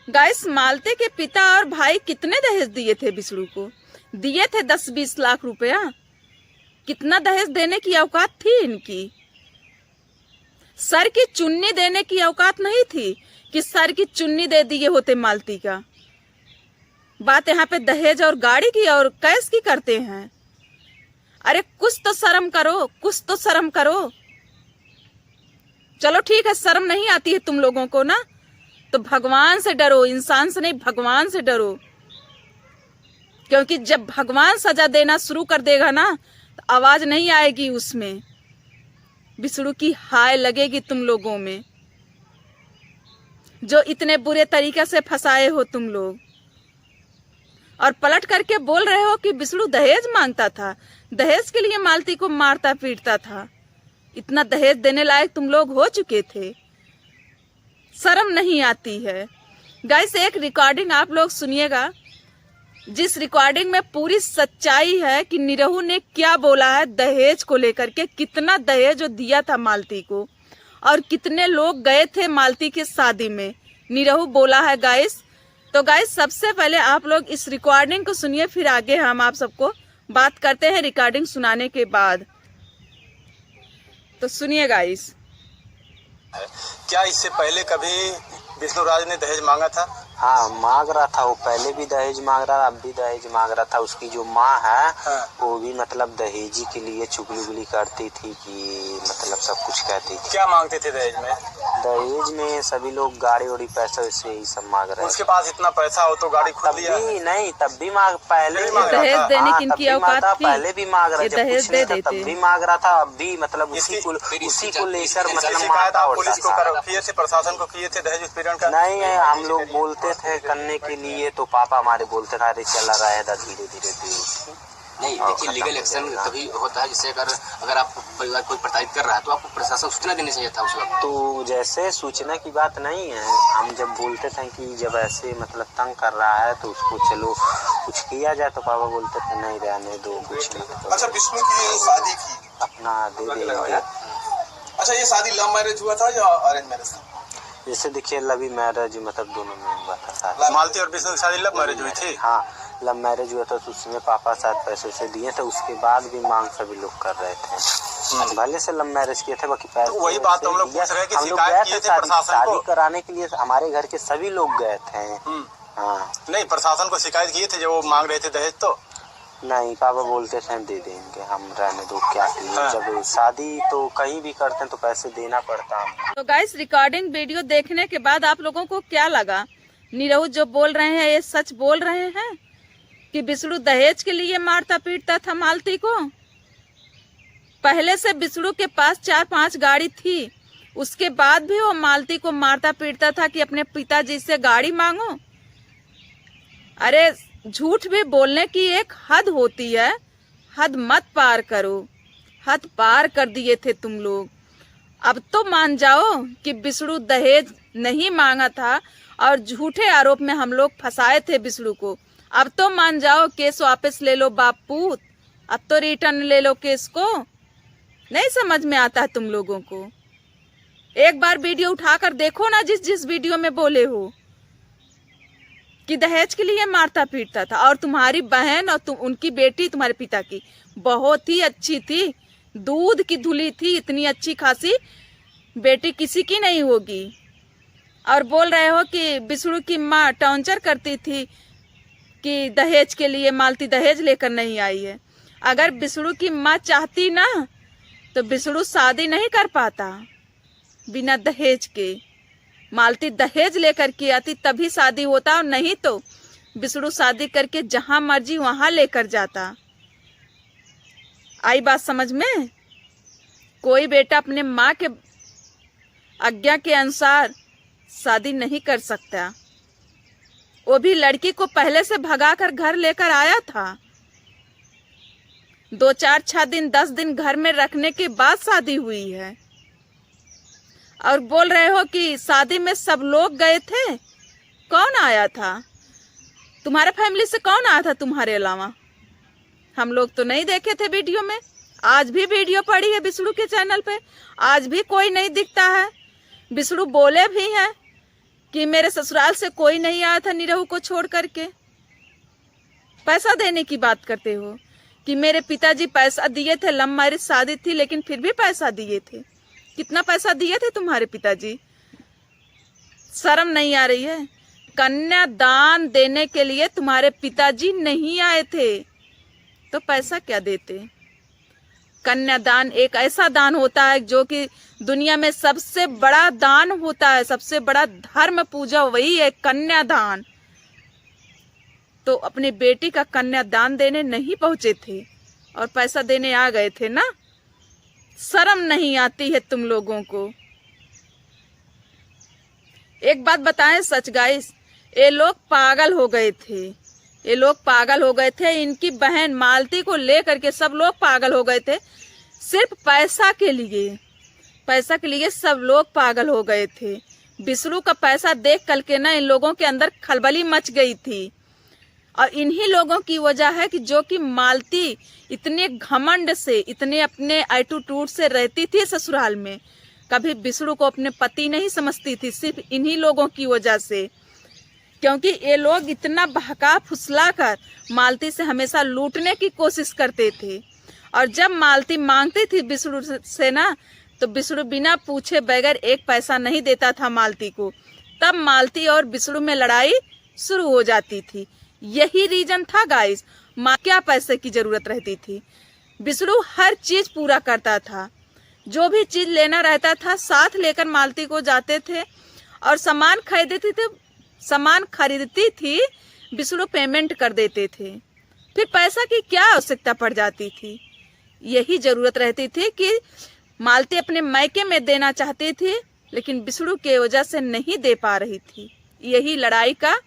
Guys, मालती के पिता और भाई कितने दहेज दिए थे विष्णु को? दिए थे 10-20 लाख रुपया। कितना दहेज देने की औकात थी इनकी? सर की चुन्नी देने की औकात नहीं थी कि सर की चुन्नी दे दिए होते मालती का। बात यहाँ पे दहेज और गाड़ी की और कैश की करते हैं। अरे कुछ तो शर्म करो, कुछ तो शर्म करो। चलो ठीक है, शर्म नहीं आती है तुम लोगों को ना, तो भगवान से डरो, इंसान से नहीं भगवान से डरो। क्योंकि जब भगवान सजा देना शुरू कर देगा ना, तो आवाज नहीं आएगी उसमें, विष्णु की हाय लगेगी तुम लोगों में, जो इतने बुरे तरीके से फंसाए हो तुम लोग। और पलट करके बोल रहे हो कि विष्णु दहेज मांगता था, दहेज के लिए मालती को मारता पीटता था। इतना दहेज देने लायक तुम लोग हो चुके थे, शर्म नहीं आती है। गाइस, एक रिकॉर्डिंग आप लोग सुनिएगा, जिस रिकॉर्डिंग में पूरी सच्चाई है कि निरहू ने क्या बोला है दहेज को लेकर के, कितना दहेज जो दिया था मालती को और कितने लोग गए थे मालती की शादी में, निरहू बोला है गाइस। तो गाइस, सबसे पहले आप लोग इस रिकॉर्डिंग को सुनिए, फिर आगे हम आप सबको बात करते हैं रिकॉर्डिंग सुनाने के बाद। तो सुनिए गाइस। क्या इससे पहले कभी विष्णु राज ने दहेज मांगा था? हाँ, मांग रहा था। वो पहले भी दहेज मांग रहा था, अब भी दहेज मांग रहा था। उसकी जो माँ है, हाँ। वो भी मतलब दहेजी के लिए चुगली करती थी कि मतलब सब कुछ कहती थी। क्या मांगते थे दहेज में? दहेज में सभी लोग गाड़ी उड़ी पैसा वैसे ही सब मांग रहे हैं। उसके पास इतना पैसा हो तो गाड़ी खुद लिया? नहीं, तब भी मांग, पहले भी मांग दहेज रहा देने था। की इनकी औकात थी। पहले भी मांग रहा था, जब कुछ नहीं था तब भी मांग रहा था, अब भी मतलब उसी को लेकर मतलब शिकायत आप पुलिस को किए थे, प्रशासन को किए थे दहेज उत्पीड़न का? नहीं, हम लोग बोलते थे करने के लिए, तो पापा हमारे बोलते थे अरे चला रहा है धीरे धीरे नहीं। देखिए, लीगल एक्शन तभी होता है जैसे अगर आप परिवार कोई प्रताड़ित कर रहा है तो आपको प्रशासन सूचना देनी चाहिए था उस वक्त। तो जैसे सूचना की बात नहीं है, हम जब बोलते थे कि जब ऐसे मतलब तंग कर रहा है तो उसको चलो कुछ किया जाए, तो पापा बोलते थे नहीं रहने दो कुछ नहीं। अच्छा, विष्णु की शादी की अपना दे देंगे। अच्छा, ये शादी लव मैरिज हुआ था या अरेंज मैरिज था? जैसे देखिए, लव मैरिज मतलब दोनों में हुआ था। मालती और विष्णु की शादी लव मैरिज हुई थी? हाँ, लव मैरिज हुआ था, तो उसमें पापा साथ पैसे से दिए थे, उसके बाद भी मांग सभी लोग कर रहे थे। भले से लव मैरिज किए थे, बाकी पैसे वही बात हम लोग पूछ रहे हैं कि शिकायत किए थे प्रशासन को? शादी कराने के लिए हमारे घर के सभी लोग गए थे। हाँ, नहीं, प्रशासन को शिकायत किए थे जब वो मांग रहे थे दहेज? तो नहीं, पापा बोलते थे दे देंगे, हम रहने दो क्या किए। हाँ। जब शादी तो कहीं भी करते हैं तो पैसे देना पड़ता है। तो गाइस, रिकॉर्डिंग वीडियो देखने के बाद आप लोगों को क्या लगा? निरहू जो बोल रहे हैं ये सच बोल रहे हैं कि विष्णु दहेज के लिए मारता पीटता था मालती को? पहले से विष्णु के पास 4-5 गाड़ी थी, उसके बाद भी वो मालती को मारता पीटता था कि अपने पिताजी से गाड़ी मांगो। अरे झूठ भी बोलने की एक हद होती है, हद मत पार करो। हद पार कर दिए थे तुम लोग। अब तो मान जाओ कि विष्णु दहेज नहीं मांगा था और झूठे आरोप में हम लोग फंसाए थे विष्णु को। अब तो मान जाओ, केस वापस ले लो बापूत, अब तो रिटर्न ले लो केस को। नहीं समझ में आता तुम लोगों को? एक बार वीडियो उठाकर देखो ना, जिस वीडियो में बोले हो कि दहेज के लिए मारता पीटता था। और तुम्हारी बहन और उनकी बेटी, तुम्हारे पिता की, बहुत ही अच्छी थी, दूध की धुली थी, इतनी अच्छी खासी बेटी किसी की नहीं होगी। और बोल रहे हो कि विष्णु की माँ टॉर्चर करती थी कि दहेज के लिए मालती दहेज लेकर नहीं आई है। अगर विष्णु की माँ चाहती ना तो विष्णु शादी नहीं कर पाता बिना दहेज के। मालती दहेज लेकर के आती तभी शादी होता, और नहीं तो विष्णु शादी करके जहां मर्जी वहां लेकर जाता। आई बात समझ में? कोई बेटा अपने माँ के आज्ञा के अनुसार शादी नहीं कर सकता। वो भी लड़की को पहले से भगाकर घर लेकर आया था। 2-4 दिन 10 दिन घर में रखने के बाद शादी हुई है। और बोल रहे हो कि शादी में सब लोग गए थे। कौन आया था? तुम्हारे फैमिली से कौन आया था तुम्हारे अलावा? हम लोग तो नहीं देखे थे वीडियो में। आज भी वीडियो पड़ी है विष्णु के चैनल पे, आज भी कोई नहीं दिखता है। विष्णु बोले भी हैं कि मेरे ससुराल से कोई नहीं आया था निरहू को छोड़ करके। पैसा देने की बात करते हो कि मेरे पिताजी पैसा दिए थे, लव मैरिज शादी थी लेकिन फिर भी पैसा दिए थे। कितना पैसा दिए थे तुम्हारे पिताजी? शर्म नहीं आ रही है? कन्यादान देने के लिए तुम्हारे पिताजी नहीं आए थे तो पैसा क्या देते? कन्यादान एक ऐसा दान होता है जो कि दुनिया में सबसे बड़ा दान होता है, सबसे बड़ा धर्म पूजा वही है, कन्यादान। तो अपनी बेटी का कन्यादान देने नहीं पहुंचे थे और पैसा देने आ गए थे ना। शर्म नहीं आती है तुम लोगों को? एक बात बताएं सच गाइस, ये लोग पागल हो गए थे, ये लोग पागल हो गए थे। इनकी बहन मालती को लेकर के सब लोग पागल हो गए थे, सिर्फ पैसा के लिए। पैसा के लिए सब लोग पागल हो गए थे। बिसरू का पैसा देख करके ना इन लोगों के अंदर खलबली मच गई थी। और इन्हीं लोगों की वजह है कि जो कि मालती इतने घमंड से, इतने अपने एटीट्यूड से रहती थी ससुराल में, कभी बिसरू को अपने पति नहीं समझती थी, सिर्फ इन्हीं लोगों की वजह से। क्योंकि ये लोग इतना बहका फुसला कर मालती से हमेशा लूटने की कोशिश करते थे। और जब मालती मांगती थी बिसरू से ना, तो बिसरू बिना पूछे बगैर एक पैसा नहीं देता था मालती को। तब मालती और बिसरू में लड़ाई शुरू हो जाती थी। यही रीजन था गाइस। क्या पैसे की जरूरत रहती थी? बिसरू हर चीज पूरा करता था, जो भी चीज लेना रहता था साथ लेकर मालती को जाते थे और सामान खरीदती थी बिसरू पेमेंट कर देते थे। फिर पैसा की क्या आवश्यकता पड़ जाती थी? यही जरूरत रहती थी कि मालती अपने मायके में देना चाहती थी लेकिन बिसरू के वजह से नहीं दे पा रही थी। यही लड़ाई का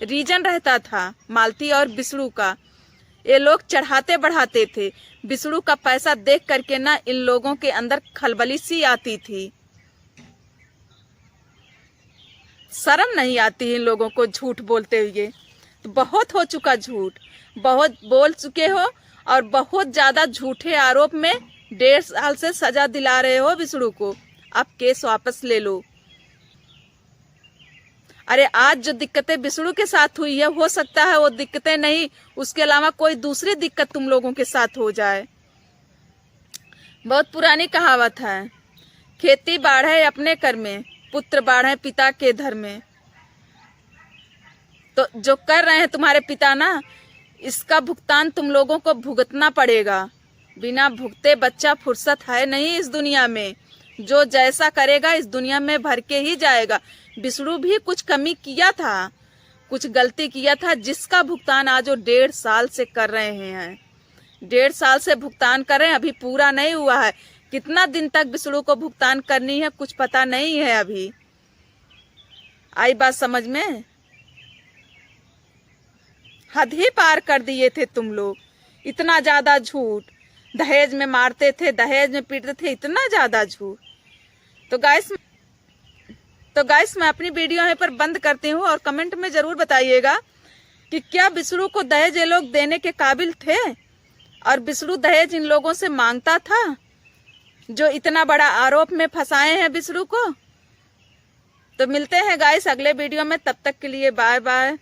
रीजन रहता था मालती और बिसरू का। ये लोग चढ़ाते बढ़ाते थे। बिसरू का पैसा देख करके ना इन लोगों के अंदर खलबली सी आती थी। शर्म नहीं आती इन लोगों को झूठ बोलते हुए? तो बहुत हो चुका झूठ, बहुत बोल चुके हो और बहुत ज्यादा झूठे आरोप में 1.5 साल से सजा दिला रहे हो बिसरू को। अब केस वापस ले लो। अरे आज जो दिक्कतें बिसरू के साथ हुई है, हो सकता है वो दिक्कतें नहीं, उसके अलावा कोई दूसरी दिक्कत तुम लोगों के साथ हो जाए। बहुत पुरानी कहावत है, खेती बाढ़े अपने कर में, पुत्र बाढ़े पिता के धर में। तो जो कर रहे हैं तुम्हारे पिता ना, इसका भुगतान तुम लोगों को भुगतना पड़ेगा। बिना भुगते बच्चा फुर्सत है नहीं इस दुनिया में। जो जैसा करेगा इस दुनिया में भर के ही जाएगा। बिसरू भी कुछ कमी किया था, कुछ गलती किया था, जिसका भुगतान आज वो 1.5 साल से कर रहे हैं। 1.5 साल से भुगतान कर रहे हैं, अभी पूरा नहीं हुआ है। कितना दिन तक बिसरू को भुगतान करनी है कुछ पता नहीं है अभी। आई बात समझ में? हद ही पार कर दिए थे तुम लोग। इतना ज्यादा झूठ, दहेज में मारते थे, दहेज में पीटते थे, इतना ज्यादा झूठ। तो गाइस मैं अपनी वीडियो यहाँ पर बंद करती हूँ और कमेंट में जरूर बताइएगा कि क्या बिसरू को दहेज ये लोग देने के काबिल थे और बिसरू दहेज इन लोगों से मांगता था जो इतना बड़ा आरोप में फंसाए हैं बिसरू को। तो मिलते हैं गाइस अगले वीडियो में, तब तक के लिए बाय बाय।